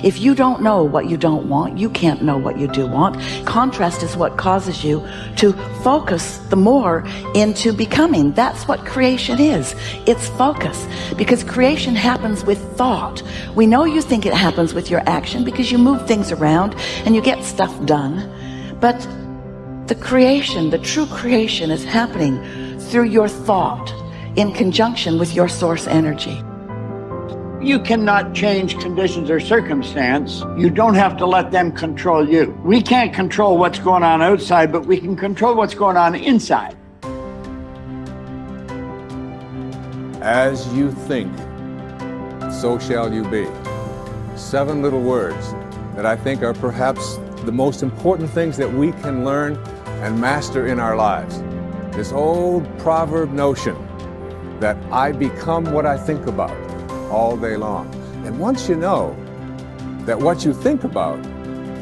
If you don't know what you don't want, you can't know what you do want. Contrast is what causes you to focus the more into becoming. That's what creation is. It's focus. Because creation happens with thought. We know you think it happens with your action because you move things around and you get stuff done. But the creation, the true creation, is happening through your thought in conjunction with your source energy. You cannot change conditions or circumstance. You don't have to let them control you. We can't control what's going on outside, but we can control what's going on inside. As you think, so shall you be. 7 little words that I think are perhaps the most important things that we can learn and master in our lives. This old proverb notion that I become what I think about all day long. And once you know that what you think about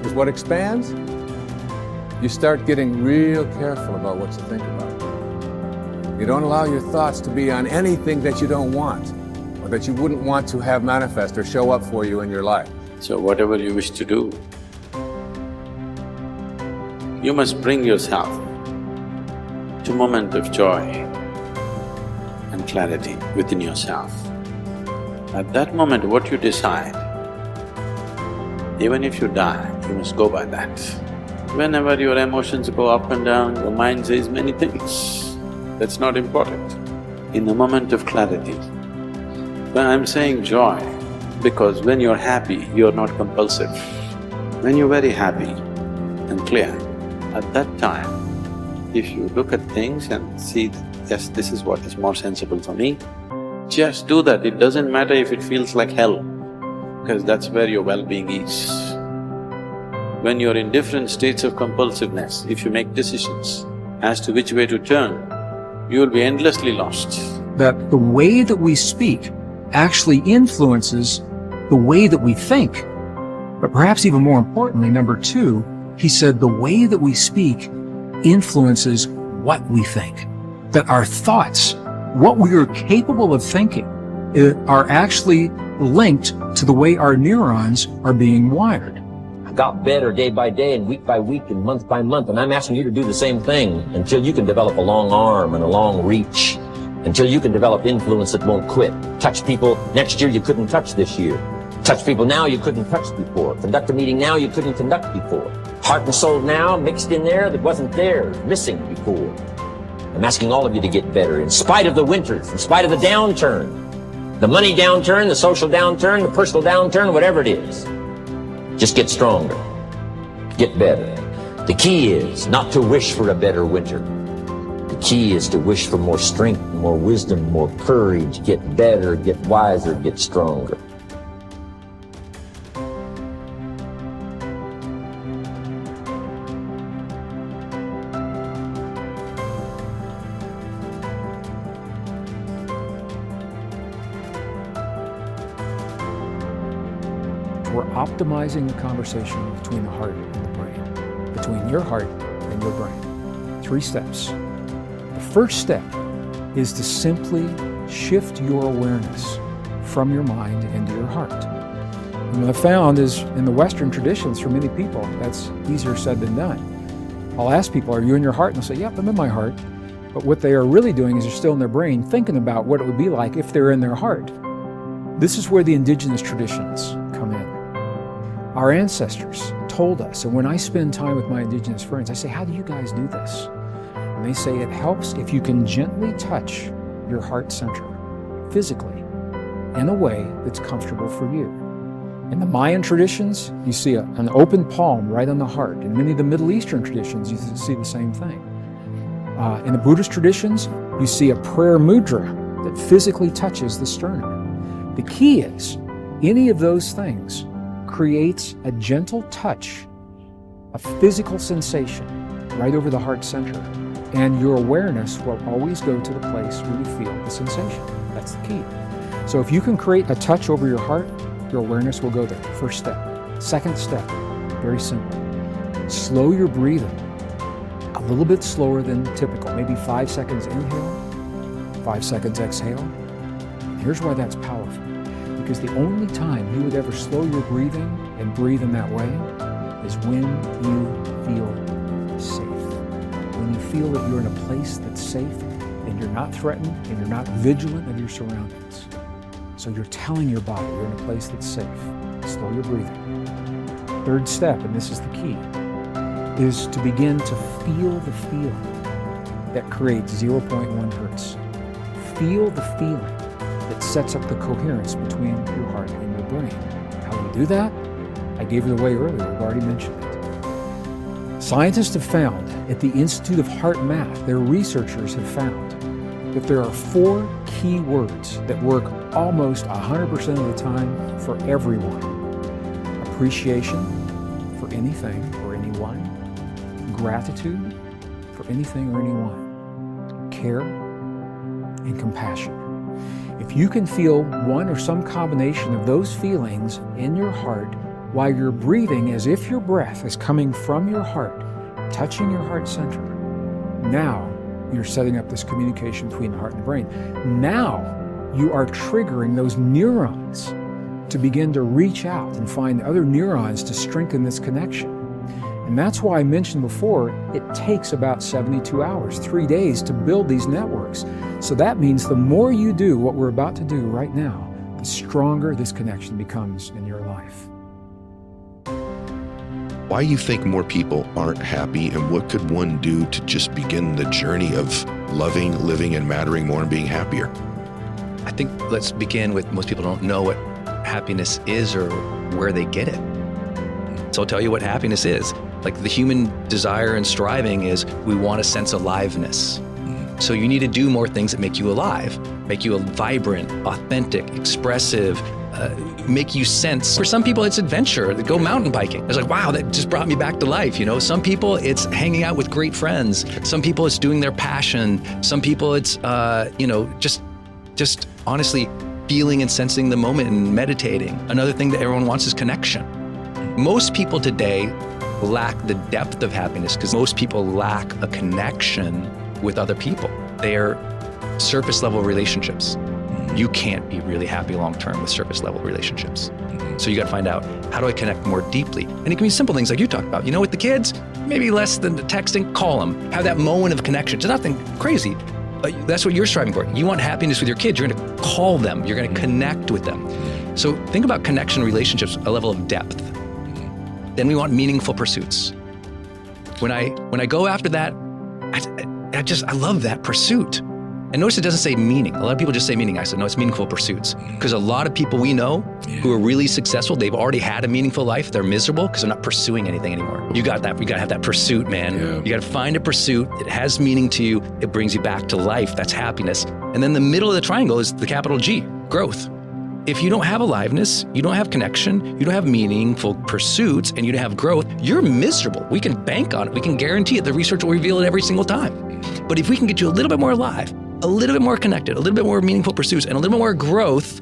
is what expands, you start getting real careful about what you think about. You don't allow your thoughts to be on anything that you don't want or that you wouldn't want to have manifest or show up for you in your life. So whatever you wish to do, you must bring yourself to a moment of joy and clarity within yourself. At that moment, what you decide, even if you die, you must go by that. Whenever your emotions go up and down, your mind says many things. That's not important. In the moment of clarity, when I'm saying joy, because when you're happy, you're not compulsive. When you're very happy and clear, at that time, if you look at things and see, yes, this is what is more sensible for me, just do that. It doesn't matter if it feels like hell, because that's where your well-being is. When you're in different states of compulsiveness, if you make decisions as to which way to turn, you will be endlessly lost. That the way that we speak actually influences the way that we think. But perhaps even more importantly, number 2, he said the way that we speak influences what we think. That our thoughts, what we are capable of thinking, are actually linked to the way our neurons are being wired. I got better day by day and week by week and month by month, and I'm asking you to do the same thing until you can develop a long arm and a long reach, until you can develop influence that won't quit. Touch people next year you couldn't touch this year. Touch people now you couldn't touch before. Conduct a meeting now you couldn't conduct before. Heart and soul now mixed in there that wasn't there, missing before. I'm asking all of you to get better in spite of the winters, in spite of the downturn, the money downturn, the social downturn, the personal downturn, whatever it is. Just get stronger, get better. The key is not to wish for a better winter. The key is to wish for more strength, more wisdom, more courage, get better, get wiser, get stronger. We're optimizing the conversation between the heart and the brain, between your heart and your brain. 3 steps. The first step is to simply shift your awareness from your mind into your heart. And what I found is in the Western traditions, for many people, that's easier said than done. I'll ask people, are you in your heart? And they'll say, yep, I'm in my heart. But what they are really doing is they're still in their brain thinking about what it would be like if they're in their heart. This is where the indigenous traditions come in. Our ancestors told us, and when I spend time with my indigenous friends, I say, how do you guys do this? And they say it helps if you can gently touch your heart center, physically, in a way that's comfortable for you. In the Mayan traditions, you see an open palm right on the heart. In many of the Middle Eastern traditions, you see the same thing. In the Buddhist traditions, you see a prayer mudra that physically touches the sternum. The key is, any of those things creates a gentle touch, a physical sensation right over the heart center, and your awareness will always go to the place where you feel the sensation. That's the key. So if you can create a touch over your heart, your awareness will go there. First step. Second step, very simple. Slow your breathing a little bit slower than typical, maybe 5 seconds inhale, 5 seconds exhale. And here's why that's powerful. Because the only time you would ever slow your breathing and breathe in that way is when you feel safe. When you feel that you're in a place that's safe and you're not threatened and you're not vigilant of your surroundings. So you're telling your body you're in a place that's safe. Slow your breathing. Third step, and this is the key, is to begin to feel the feeling that creates 0.1 hertz. Feel the feeling that sets up the coherence between your heart and your brain. How do you do that? I gave it away earlier, I've already mentioned it. Scientists have found, at the Institute of Heart Math, their researchers have found that there are 4 key words that work almost 100% of the time for everyone. Appreciation for anything or anyone. Gratitude for anything or anyone. Care and compassion. If you can feel one or some combination of those feelings in your heart while you're breathing as if your breath is coming from your heart, touching your heart center, now you're setting up this communication between the heart and the brain. Now you are triggering those neurons to begin to reach out and find other neurons to strengthen this connection. And that's why I mentioned before, it takes about 72 hours, 3 days to build these networks. So that means the more you do what we're about to do right now, the stronger this connection becomes in your life. Why you think more people aren't happy, and what could one do to just begin the journey of loving, living, and mattering more and being happier? I think let's begin with most people don't know what happiness is or where they get it. So I'll tell you what happiness is. Like the human desire and striving is we want a sense of aliveness. So you need to do more things that make you alive, make you vibrant, authentic, expressive, make you sense. For some people, it's adventure. They go mountain biking. It's like, wow, that just brought me back to life. You know, some people it's hanging out with great friends. Some people it's doing their passion. Some people it's, just honestly feeling and sensing the moment and meditating. Another thing that everyone wants is connection. Most people today lack the depth of happiness because most people lack a connection with other people. They're surface level relationships. You can't be really happy long-term with surface level relationships. So you got to find out, how do I connect more deeply? And it can be simple things like you talked about. You know, with the kids, maybe less than the texting, call them. Have that moment of connection. It's nothing crazy. That's what you're striving for. You want happiness with your kids. You're going to call them. You're going to connect with them. So think about connection relationships, a level of depth. Then we want meaningful pursuits. When I go after that, I love that pursuit. And notice it doesn't say meaning. A lot of people just say meaning. I said, no, it's meaningful pursuits. Because a lot of people we know who are really successful, they've already had a meaningful life. They're miserable because they're not pursuing anything anymore. You got that. You got to have that pursuit, man. Yeah. You got to find a pursuit. It has meaning to you. It brings you back to life. That's happiness. And then the middle of the triangle is the capital G, growth. If you don't have aliveness, you don't have connection, you don't have meaningful pursuits, and you don't have growth, you're miserable. We can bank on it. We can guarantee it. The research will reveal it every single time. But if we can get you a little bit more alive, a little bit more connected, a little bit more meaningful pursuits, and a little bit more growth,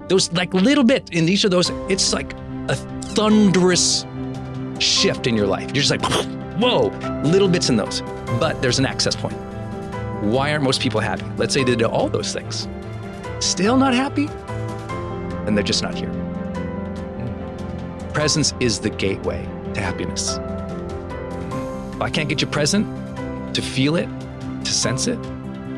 those like little bit in each of those, it's like a thunderous shift in your life. You're just like, whoa, little bits in those. But there's an access point. Why aren't most people happy? Let's say they did all those things. Still not happy? And they're just not here. Presence is the gateway to happiness. If I can't get you present, to feel it, to sense it,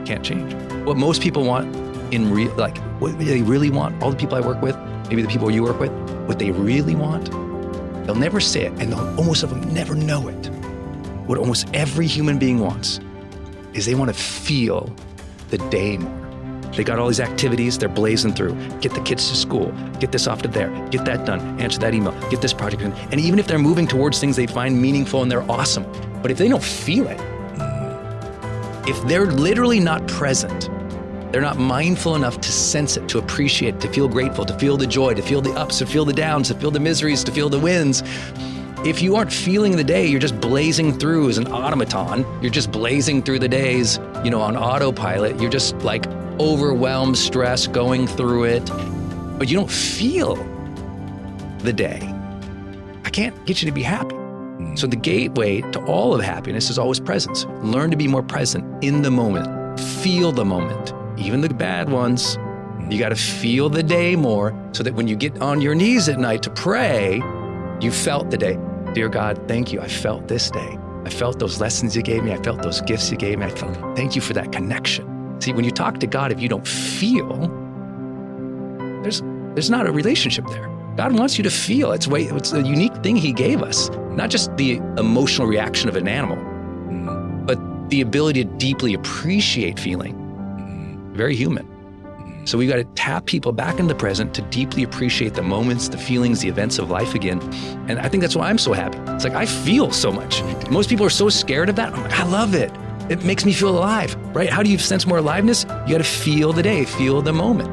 can't change. What most people want in real, like what they really want, all the people I work with, maybe the people you work with, what they really want, they'll never say it, and most of them never know it. What almost every human being wants is they want to feel the day more. They got all these activities they're blazing through. Get the kids to school, get this off to there, get that done, answer that email, get this project done. And even if they're moving towards things they find meaningful and they're awesome, but if they don't feel it, if they're literally not present, they're not mindful enough to sense it, to appreciate it, to feel grateful, to feel the joy, to feel the ups, to feel the downs, to feel the miseries, to feel the wins. If you aren't feeling the day, you're just blazing through as an automaton. You're just blazing through the days, on autopilot. You're just like overwhelmed, stressed, going through it, but you don't feel the day. I can't get you to be happy. So the gateway to all of happiness is always presence. Learn to be more present in the moment. Feel the moment, even the bad ones. You got to feel the day more so that when you get on your knees at night to pray, you felt the day. Dear God, thank you. I felt this day. I felt those lessons you gave me. I felt those gifts you gave me. Thank you for that connection. See, when you talk to God, if you don't feel, there's not a relationship there. God wants you to feel. It's a unique thing he gave us. Not just the emotional reaction of an animal, but the ability to deeply appreciate feeling. Very human. So we got to tap people back in the present to deeply appreciate the moments, the feelings, the events of life again. And I think that's why I'm so happy. It's like, I feel so much. Most people are so scared of that. I'm like, I love it. It makes me feel alive, right? How do you sense more aliveness? You got to feel the day, feel the moment.